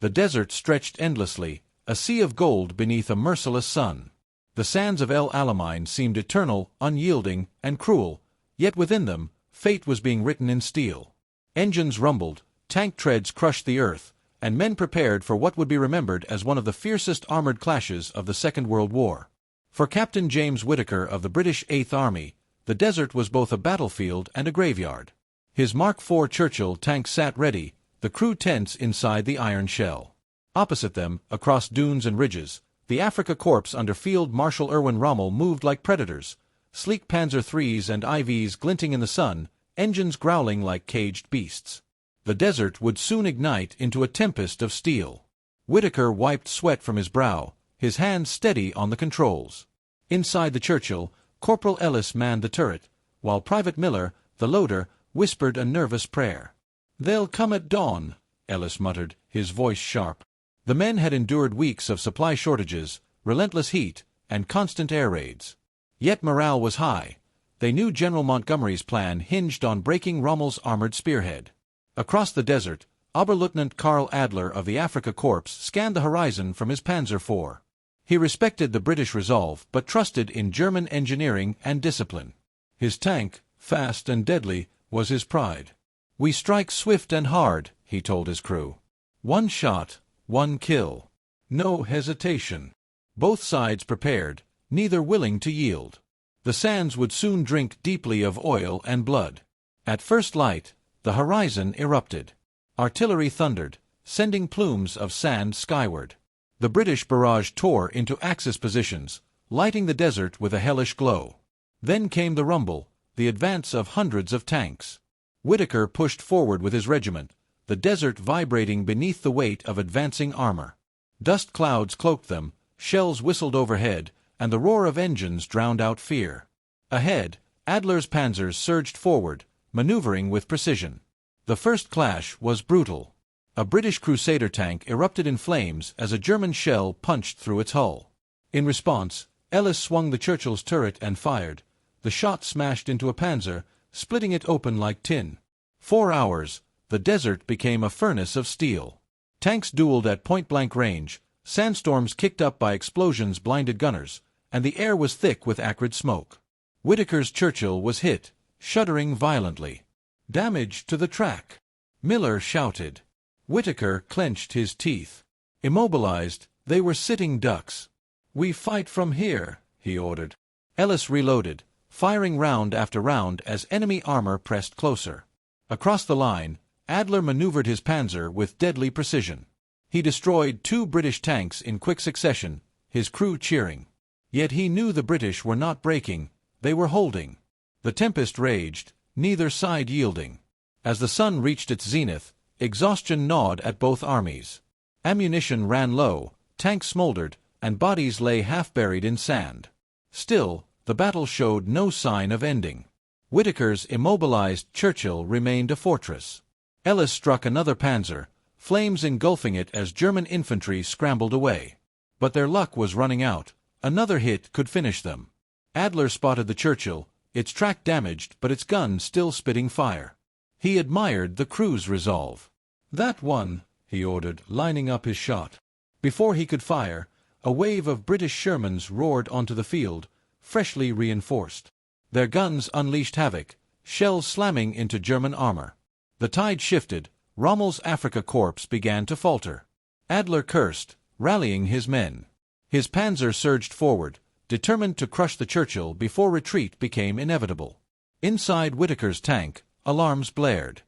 The desert stretched endlessly, a sea of gold beneath a merciless sun. The sands of El Alamein seemed eternal, unyielding, and cruel, yet within them, fate was being written in steel. Engines rumbled, tank treads crushed the earth, and men prepared for what would be remembered as one of the fiercest armored clashes of the Second World War. For Captain James Whitaker of the British 8th Army, the desert was both a battlefield and a graveyard. His Mark IV Churchill tank sat ready, the crew tense inside the iron shell. Opposite them, across dunes and ridges, the Afrika Korps under Field Marshal Erwin Rommel moved like predators, sleek Panzer IIIs and IVs glinting in the sun, engines growling like caged beasts. The desert would soon ignite into a tempest of steel. Whitaker wiped sweat from his brow, his hands steady on the controls. Inside the Churchill, Corporal Ellis manned the turret, while Private Miller, the loader, whispered a nervous prayer. "They'll come at dawn," Ellis muttered, his voice sharp. The men had endured weeks of supply shortages, relentless heat, and constant air raids. Yet morale was high. They knew General Montgomery's plan hinged on breaking Rommel's armored spearhead. Across the desert, Oberleutnant Karl Adler of the Afrika Korps scanned the horizon from his Panzer IV. He respected the British resolve but trusted in German engineering and discipline. His tank, fast and deadly, was his pride. "We strike swift and hard," he told his crew. "One shot, one kill. No hesitation." Both sides prepared, neither willing to yield. The sands would soon drink deeply of oil and blood. At first light, the horizon erupted. Artillery thundered, sending plumes of sand skyward. The British barrage tore into Axis positions, lighting the desert with a hellish glow. Then came the rumble, the advance of hundreds of tanks. Whitaker pushed forward with his regiment, the desert vibrating beneath the weight of advancing armor. Dust clouds cloaked them, shells whistled overhead, and the roar of engines drowned out fear. Ahead, Adler's panzers surged forward, maneuvering with precision. The first clash was brutal. A British Crusader tank erupted in flames as a German shell punched through its hull. In response, Ellis swung the Churchill's turret and fired. The shot smashed into a panzer, splitting it open like tin. 4 hours, the desert became a furnace of steel. Tanks dueled at point-blank range, sandstorms kicked up by explosions blinded gunners, and the air was thick with acrid smoke. Whitaker's Churchill was hit, shuddering violently. "Damage to the track," Miller shouted. Whitaker clenched his teeth. Immobilized, they were sitting ducks. "We fight from here," he ordered. Ellis reloaded, firing round after round as enemy armor pressed closer. Across the line, Adler maneuvered his panzer with deadly precision. He destroyed 2 British tanks in quick succession, his crew cheering. Yet he knew the British were not breaking, they were holding. The Tempest raged, neither side yielding. As the sun reached its zenith, exhaustion gnawed at both armies. Ammunition ran low, tanks smoldered, and bodies lay half-buried in sand. Still, the battle showed no sign of ending. Whitaker's immobilized Churchill remained a fortress. Ellis struck another panzer, flames engulfing it as German infantry scrambled away. But their luck was running out. Another hit could finish them. Adler spotted the Churchill, its track damaged but its gun still spitting fire. He admired the crew's resolve. "That one," he ordered, lining up his shot. Before he could fire, a wave of British Shermans roared onto the field, freshly reinforced. Their guns unleashed havoc, shells slamming into German armor. The tide shifted, Rommel's Afrika Korps began to falter. Adler cursed, rallying his men. His panzer surged forward, determined to crush the Churchill before retreat became inevitable. Inside Whitaker's tank, alarms blared.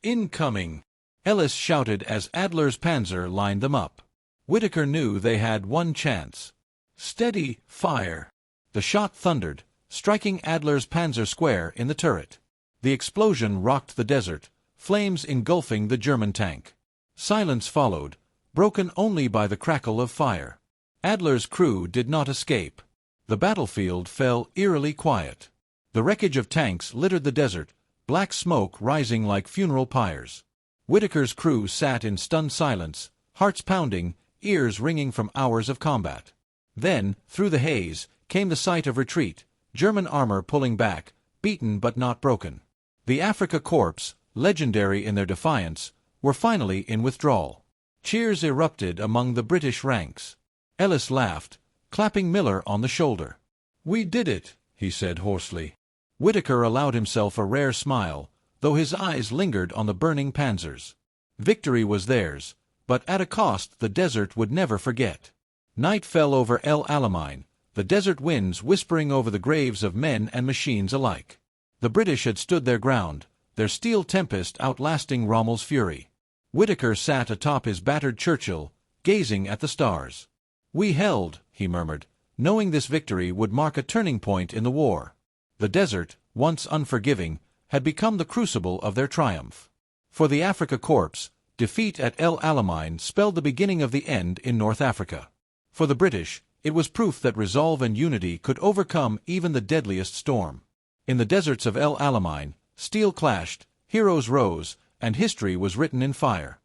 "Incoming!" Ellis shouted as Adler's panzer lined them up. Whitaker knew they had one chance. "Steady, fire!" The shot thundered, striking Adler's panzer square in the turret. The explosion rocked the desert, flames engulfing the German tank. Silence followed, broken only by the crackle of fire. Adler's crew did not escape. The battlefield fell eerily quiet. The wreckage of tanks littered the desert, black smoke rising like funeral pyres. Whitaker's crew sat in stunned silence, hearts pounding, ears ringing from hours of combat. Then, through the haze, came the sight of retreat, German armor pulling back, beaten but not broken. The Afrika Korps, legendary in their defiance, were finally in withdrawal. Cheers erupted among the British ranks. Ellis laughed, clapping Miller on the shoulder. "We did it," he said hoarsely. Whitaker allowed himself a rare smile, though his eyes lingered on the burning panzers. Victory was theirs, but at a cost the desert would never forget. Night fell over El Alamein, the desert winds whispering over the graves of men and machines alike. The British had stood their ground, their steel Tempest outlasting Rommel's fury. Whitaker sat atop his battered Churchill, gazing at the stars. "We held," he murmured, knowing this victory would mark a turning point in the war. The desert, once unforgiving, had become the crucible of their triumph. For the Afrika Korps, defeat at El Alamein spelled the beginning of the end in North Africa. For the British, it was proof that resolve and unity could overcome even the deadliest storm. In the deserts of El Alamein, steel clashed, heroes rose, and history was written in fire.